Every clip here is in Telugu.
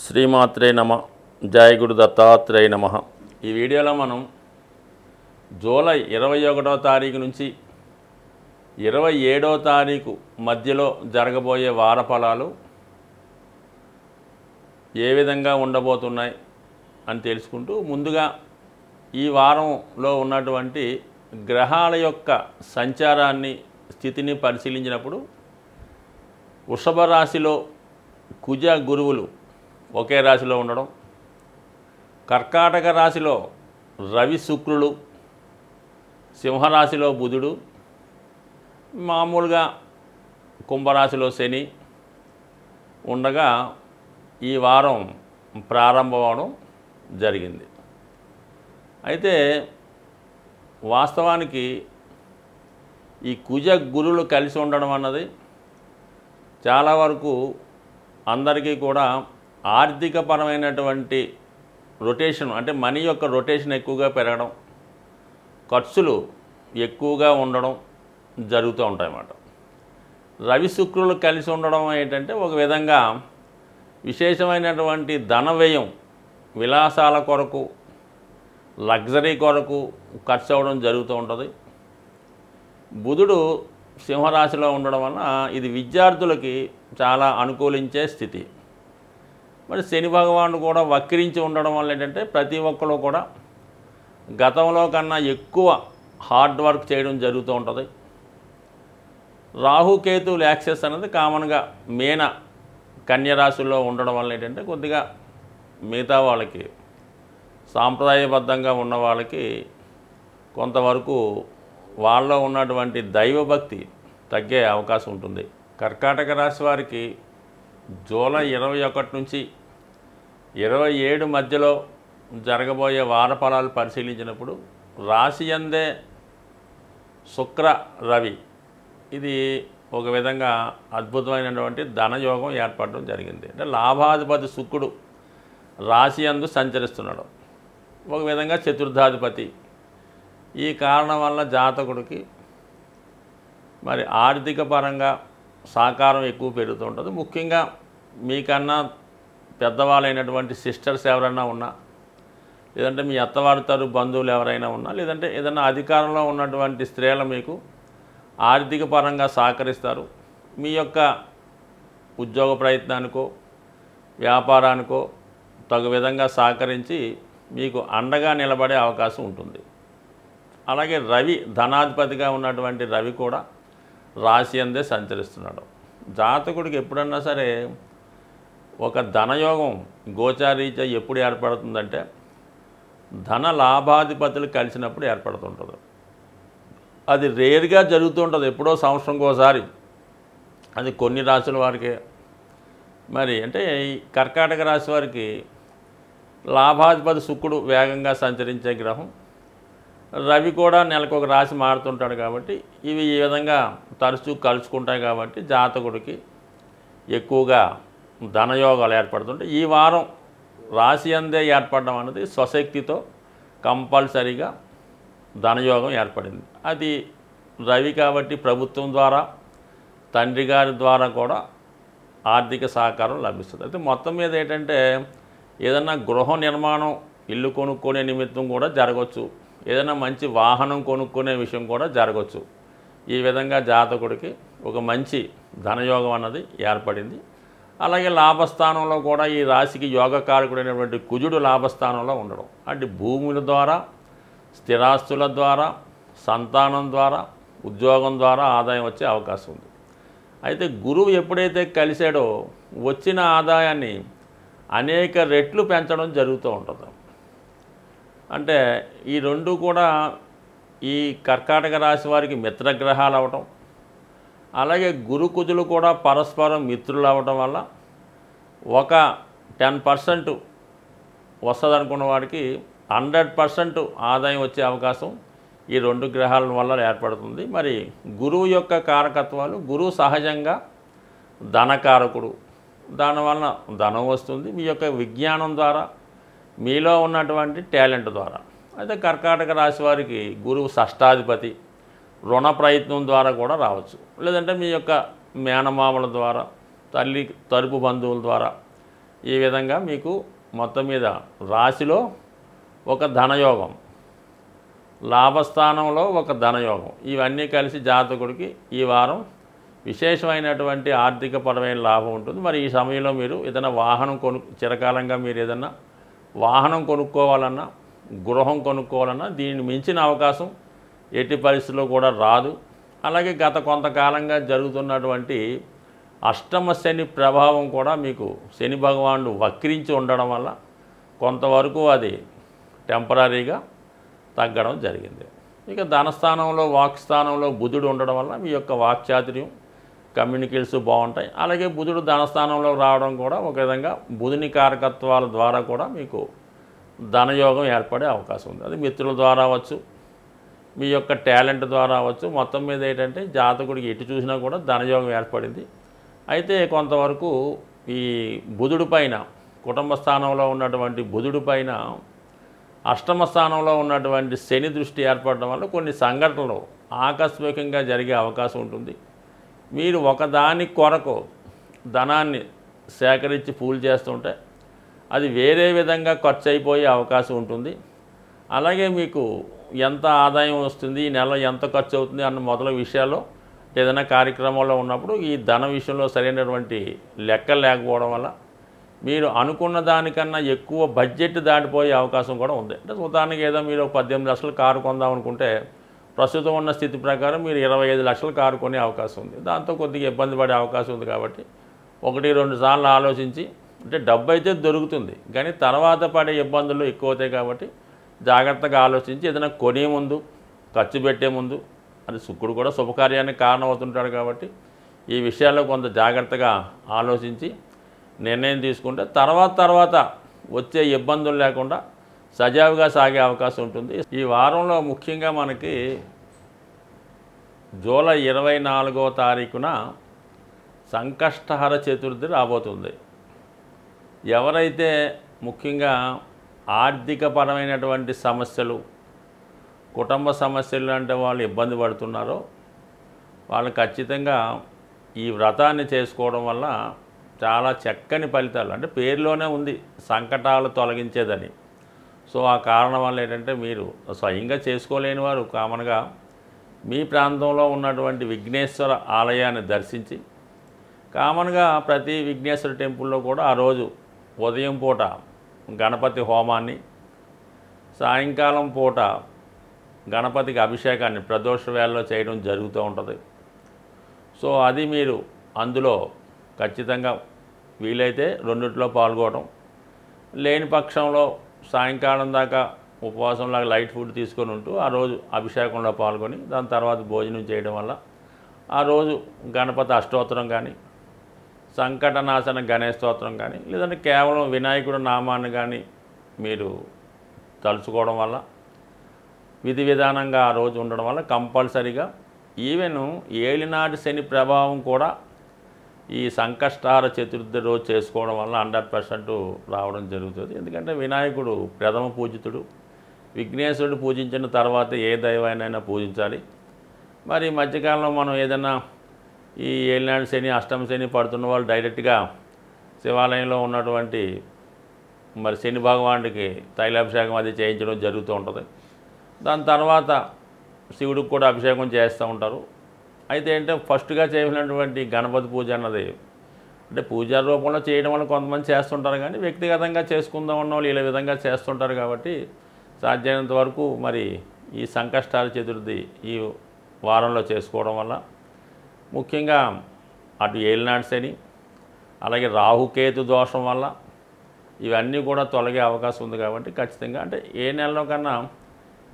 శ్రీమాత్రే నమ. జయ గురు దత్తాత్రేయ నమ. ఈ వీడియోలో మనం జూలై 21వ తారీఖు నుంచి 27వ తారీఖు మధ్యలో జరగబోయే వార ఫలాలు ఏ విధంగా ఉండబోతున్నాయి అని తెలుసుకుంటూ, ముందుగా ఈ వారంలో ఉన్నటువంటి గ్రహాల యొక్క సంచారాన్ని, స్థితిని పరిశీలించినప్పుడు వృషభ రాశిలో కుజ గురువులు ఒకే రాశిలో ఉండడం, కర్కాటక రాశిలో రవి శుక్రులు, సింహరాశిలో బుధుడు, మామూలుగా కుంభరాశిలో శని ఉండగా ఈ వారం ప్రారంభమవడం జరిగింది. అయితే వాస్తవానికి ఈ కుజ గురువులు కలిసి ఉండడం అన్నది చాలా వరకు అందరికీ కూడా ఆర్థికపరమైనటువంటి రొటేషన్, అంటే మనీ యొక్క రొటేషన్ ఎక్కువగా పెరగడం, ఖర్చులు ఎక్కువగా ఉండడం జరుగుతూ ఉంటాయన్నమాట. రవి శుక్రులు కలిసి ఉండడం ఏంటంటే ఒక విధంగా విశేషమైనటువంటి ధన వ్యయం, విలాసాల కొరకు, లగ్జరీ కొరకు ఖర్చు అవ్వడం జరుగుతూ ఉంటుంది. బుధుడు సింహరాశిలో ఉండడం వలన ఇది విద్యార్థులకి చాలా అనుకూలించే స్థితి. మరి శని భగవానుడు కూడా వక్రించి ఉండడం వల్ల ఏంటంటే ప్రతి ఒక్కరు కూడా గతంలో కన్నా ఎక్కువ హార్డ్ వర్క్ చేయడం జరుగుతూ ఉంటుంది. రాహుకేతువుల యాక్సెస్ అనేది కామన్గా మీన కన్య రాశుల్లో ఉండడం వల్ల ఏంటంటే కొద్దిగా మిగతా వాళ్ళకి, సాంప్రదాయబద్ధంగా ఉన్న వాళ్ళకి కొంతవరకు వాళ్ళలో ఉన్నటువంటి దైవభక్తి తగ్గే అవకాశం ఉంటుంది. కర్కాటక రాశి వారికి జూలై 21 నుంచి 27 మధ్యలో జరగబోయే వార ఫలాలు పరిశీలించినప్పుడు రాశి యందే శుక్ర రవి, ఇది ఒక విధంగా అద్భుతమైనటువంటి ధనయోగం ఏర్పడడం జరిగింది. అంటే లాభాధిపతి శుక్రుడు రాశి యందు సంచరిస్తున్నాడు, ఒక విధంగా చతుర్థాధిపతి. ఈ కారణం వల్ల జాతకుడికి మరి ఆర్థిక పరంగా సహకారం ఎక్కువ పెరుగుతూ ఉంటుంది. ముఖ్యంగా మీకన్నా పెద్దవాళ్ళైనటువంటి సిస్టర్స్ ఎవరైనా ఉన్నా, లేదంటే మీ అత్తవారి తరపు బంధువులు ఎవరైనా ఉన్నా, లేదంటే ఏదైనా అధికారంలో ఉన్నటువంటి స్త్రీలు మీకు ఆర్థిక పరంగా సహకరిస్తారు. మీ యొక్క ఉద్యోగ ప్రయత్నానికో వ్యాపారానికో తగు విధంగా సహకరించి మీకు అండగా నిలబడే అవకాశం ఉంటుంది. అలాగే రవి ధనాధిపతిగా ఉన్నటువంటి రవి కూడా రాశి అందే సంచరిస్తున్నాడు. జాతకుడికి ఎప్పుడన్నా సరే ఒక ధనయోగం గోచారీత్యా ఎప్పుడు ఏర్పడుతుందంటే ధన లాభాధిపతులు కలిసినప్పుడు ఏర్పడుతుంటుంది. అది రేర్గా జరుగుతూ ఉంటుంది, ఎప్పుడో సంవత్సరంకి ఒకసారి. అది కొన్ని రాశుల వారికే. మరి అంటే ఈ కర్కాటక రాశి వారికి లాభాధిపతి శుక్రుడు వేగంగా సంచరించే గ్రహం, రవి కూడా నెలకు ఒక రాశి మారుతుంటాడు కాబట్టి ఇవి ఈ విధంగా తరచూ కలుసుకుంటాయి. కాబట్టి జాతకుడికి ఎక్కువగా ధనయోగాలు ఏర్పడుతుంటాయి. ఈ వారం రాశి అందే ఏర్పడడం అనేది స్వశక్తితో కంపల్సరీగా ధనయోగం ఏర్పడింది. అది రవి కాబట్టి ప్రభుత్వం ద్వారా, తండ్రి గారి ద్వారా కూడా ఆర్థిక సహకారం లభిస్తుంది. అయితే మొత్తం మీద ఏంటంటే ఏదన్నా గృహ నిర్మాణం, ఇల్లు కొనుక్కునే నిమిత్తం కూడా జరగవచ్చు, ఏదైనా మంచి వాహనం కొనుక్కునే విషయం కూడా జరగవచ్చు. ఈ విధంగా జాతకుడికి ఒక మంచి ధనయోగం అన్నది ఏర్పడింది. అలాగే లాభస్థానంలో కూడా ఈ రాశికి యోగకారకుడైనటువంటి కుజుడు లాభస్థానంలో ఉండడం, అంటే భూముల ద్వారా, స్థిరాస్తుల ద్వారా, సంతానం ద్వారా, ఉద్యోగం ద్వారా ఆదాయం వచ్చే అవకాశం ఉంది. అయితే గురువు ఎప్పుడైతే కలిశాడో వచ్చిన ఆదాయాన్ని అనేక రెట్లు పెంచడం జరుగుతూ ఉంటుంది. అంటే ఈ రెండు కూడా ఈ కర్కాటక రాశి వారికి మిత్రగ్రహాలు అవ్వటం, అలాగే గురు కుజులు కూడా పరస్పరం మిత్రులు అవ్వటం వల్ల ఒక 10% వస్తుంది అనుకున్న వాడికి 100% ఆదాయం వచ్చే అవకాశం ఈ రెండు గ్రహాల వల్ల ఏర్పడుతుంది. మరి గురువు యొక్క కారకత్వాలు, గురువు సహజంగా ధనకారకుడు, దానివల్ల ధనం వస్తుంది మీ యొక్క విజ్ఞానం ద్వారా, మీలో ఉన్నటువంటి టాలెంట్ ద్వారా. అయితే కర్కాటక రాశి వారికి గురువు షష్టాధిపతి, రుణ ప్రయత్నం ద్వారా కూడా రావచ్చు, లేదంటే మీ యొక్క మేనమామల ద్వారా, తల్లి తరపు బంధువుల ద్వారా ఈ విధంగా మీకు మొత్తం మీద రాశిలో ఒక ధనయోగం, లాభస్థానంలో ఒక ధనయోగం, ఇవన్నీ కలిసి జాతకుడికి ఈ వారం విశేషమైనటువంటి ఆర్థికపరమైన లాభం ఉంటుంది. మరి ఈ సమయంలో మీరు ఏదైనా వాహనం చిరకాలంగా మీరు ఏదైనా వాహనం కొనుక్కోవాలన్నా, గృహం కొనుక్కోవాలన్నా దీనిని మించిన అవకాశం ఎట్టి పరిస్థితుల్లో కూడా రాదు. అలాగే గత కొంతకాలంగా జరుగుతున్నటువంటి అష్టమ శని ప్రభావం కూడా మీకు శని భగవానుడు వక్రించి ఉండడం వల్ల కొంతవరకు అది టెంపరీగా తగ్గడం జరిగింది. ఇక ధనస్థానంలో వాక్స్థానంలో బుధుడు ఉండడం వల్ల మీ యొక్క వాక్చాతుర్యం, కమ్యూనికేషన్స్ బాగుంటాయి. అలాగే బుధుడు ధనస్థానంలో రావడం కూడా ఒక విధంగా బుధుని కారకత్వాల ద్వారా కూడా మీకు ధనయోగం ఏర్పడే అవకాశం ఉంది. అది మిత్రుల ద్వారా అవ్వచ్చు, మీ యొక్క టాలెంట్ ద్వారా అవ్వచ్చు. మొత్తం మీద ఏంటంటే జాతకుడికి ఎటు చూసినా కూడా ధనయోగం ఏర్పడింది. అయితే కొంతవరకు ఈ బుధుడి పైన, కుటుంబ స్థానంలో ఉన్నటువంటి బుధుడి పైన అష్టమ స్థానంలో ఉన్నటువంటి శని దృష్టి ఏర్పడడం వల్ల కొన్ని సంఘటనలు ఆకస్మికంగా జరిగే అవకాశం ఉంటుంది. మీరు ఒకదాని కొరకు ధనాన్ని సేకరించి పూలు చేస్తుంటే అది వేరే విధంగా ఖర్చు అయిపోయే అవకాశం ఉంటుంది. అలాగే మీకు ఎంత ఆదాయం వస్తుంది, ఈ నెల ఎంత ఖర్చు అవుతుంది అన్న మొదలైన విషయాల్లో ఏదైనా కార్యక్రమంలో ఉన్నప్పుడు ఈ ధన విషయంలో సరైనటువంటి లెక్కలు లేకపోవడం వల్ల మీరు అనుకున్న దానికన్నా ఎక్కువ బడ్జెట్ దాటిపోయే అవకాశం కూడా ఉంది. అంటే ఉదాహరణకి ఏదో మీరు 18 లక్షల కారు కొందాం అనుకుంటే ప్రస్తుతం ఉన్న స్థితి ప్రకారం మీరు 25 లక్షల కారు కొనే అవకాశం ఉంది. దాంతో కొద్దిగా ఇబ్బంది పడే అవకాశం ఉంది. కాబట్టి 1-2 సార్లు ఆలోచించి, అంటే డబ్బు అయితే దొరుకుతుంది కానీ తర్వాత పడే ఇబ్బందులు ఎక్కువ అవుతాయి. కాబట్టి జాగ్రత్తగా ఆలోచించి ఏదైనా కొనే ముందు, ఖర్చు పెట్టే ముందు, అది శుక్రుడు కూడా శుభకార్యానికి కారణం అవుతుంటాడు. కాబట్టి ఈ విషయాల్లో కొంత జాగ్రత్తగా ఆలోచించి నిర్ణయం తీసుకుంటే తర్వాత వచ్చే ఇబ్బందులు లేకుండా సజావుగా సాగే అవకాశం ఉంటుంది. ఈ వారంలో ముఖ్యంగా మనకి జూలై 24వ తారీఖున సంకష్టహర చతుర్థి రాబోతుంది. ఎవరైతే ముఖ్యంగా ఆర్థికపరమైనటువంటి సమస్యలు, కుటుంబ సమస్యలు అంటే వాళ్ళు ఇబ్బంది పడుతున్నారో వాళ్ళు ఖచ్చితంగా ఈ వ్రతాన్ని చేసుకోవడం వల్ల చాలా చక్కని ఫలితాలు, అంటే పేరులోనే ఉంది సంకటాలు తొలగించేదని. సో ఆ కారణం వల్ల ఏంటంటే మీరు స్వయంగా చేసుకోలేని వారు కామన్గా మీ ప్రాంతంలో ఉన్నటువంటి విఘ్నేశ్వర ఆలయాన్ని దర్శించి, కామన్గా ప్రతి విఘ్నేశ్వర టెంపుల్లో కూడా ఆ రోజు ఉదయం పూట గణపతి హోమాన్ని, సాయంకాలం పూట గణపతికి అభిషేకాన్ని ప్రదోష వేళలో చేయడం జరుగుతూ ఉంటుంది. సో అది మీరు అందులో ఖచ్చితంగా వీలైతే రెండిట్లో పాల్గొనడం, లేని పక్షంలో సాయంకాలం దాకా ఉపవాసంలాగా లైట్ ఫుడ్ తీసుకొని ఉంటూ ఆ రోజు అభిషేకంలో పాల్గొని దాని తర్వాత భోజనం చేయడం వల్ల ఆ రోజు గణపతి అష్టోత్తరం కానీ, సంకటనాశన గణేశ స్తోత్రం కానీ, లేదంటే కేవలం వినాయకుడు నామాన్ని కానీ మీరు తలుచుకోవడం వల్ల, విధి విధానంగా ఆ రోజు ఉండడం వల్ల కంపల్సరీగా ఈవెన్ ఏలినాటి శని ప్రభావం కూడా ఈ సంకష్టహార చతుర్థి రోజు చేసుకోవడం వల్ల 100% రావడం జరుగుతుంది. ఎందుకంటే వినాయకుడు ప్రథమ పూజితుడు. విఘ్నేశ్వరుడు పూజించిన తర్వాత ఏ దైవాన్నైనా పూజించాలి. మరి మధ్యకాలంలో మనం ఏదైనా ఈ ఏలినాటి శని, అష్టమ శని పడుతున్న వాళ్ళు డైరెక్ట్గా శివాలయంలో ఉన్నటువంటి మరి శని భగవానుడికి తైలాభిషేకం అది చేయించడం జరుగుతూ ఉంటుంది. దాని తర్వాత శివుడికి కూడా అభిషేకం చేస్తూ ఉంటారు. అయితే ఏంటంటే ఫస్ట్గా చేయనటువంటి గణపతి పూజ అన్నది అంటే పూజా రూపంలో చేయడం వల్ల కొంతమంది చేస్తుంటారు, కానీ వ్యక్తిగతంగా చేసుకుందాం ఉన్న వాళ్ళు ఇలా విధంగా చేస్తుంటారు. కాబట్టి సాధ్యమైనంత వరకు మరి ఈ సంకష్టాల చతుర్థి ఈ వారంలో చేసుకోవడం వల్ల ముఖ్యంగా అటు ఏలినాటి శని, అలాగే రాహుకేతు దోషం వల్ల ఇవన్నీ కూడా తొలగే అవకాశం ఉంది. కాబట్టి ఖచ్చితంగా అంటే ఏ నెలలో కన్నా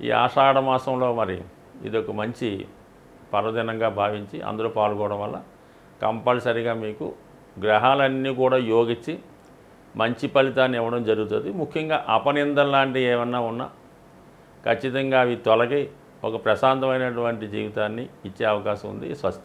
ఈ ఆషాఢ మాసంలో మరి ఇదొక మంచి పర్వదినంగా భావించి అందరూ పాల్గొనడం వల్ల కంపల్సరీగా మీకు గ్రహాలన్నీ కూడా యోగించి మంచి ఫలితాన్ని ఇవ్వడం జరుగుతుంది. ముఖ్యంగా అపనిందలు లాంటివి ఏమన్నా ఉన్నా ఖచ్చితంగా అవి తొలగి ఒక ప్రశాంతమైనటువంటి జీవితాన్ని ఇచ్చే అవకాశం ఉంది. స్వస్తి.